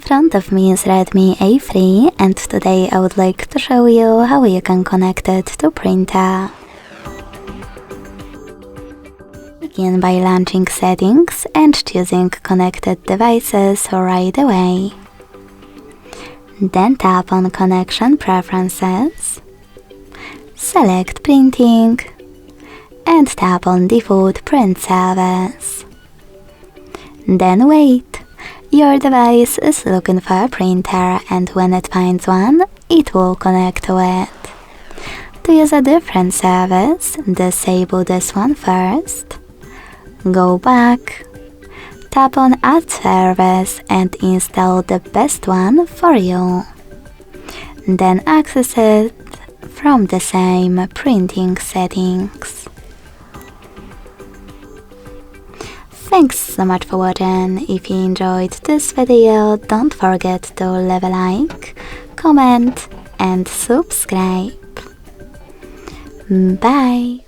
front of me is Redmi A3 and today I would like to show you how you can connect it to printer. Begin by launching settings and choosing connected devices right away. Then tap on connection preferences, select printing and tap on default print service. Then wait. Your device is looking for a printer and when it finds one, it will connect to it. To use a different service, disable this one first. Go back, tap on Add Service and install the best one for you. Then access it from the same printing settings. Thanks so much for watching. If you enjoyed this video, don't forget to leave a like, comment and subscribe. Bye!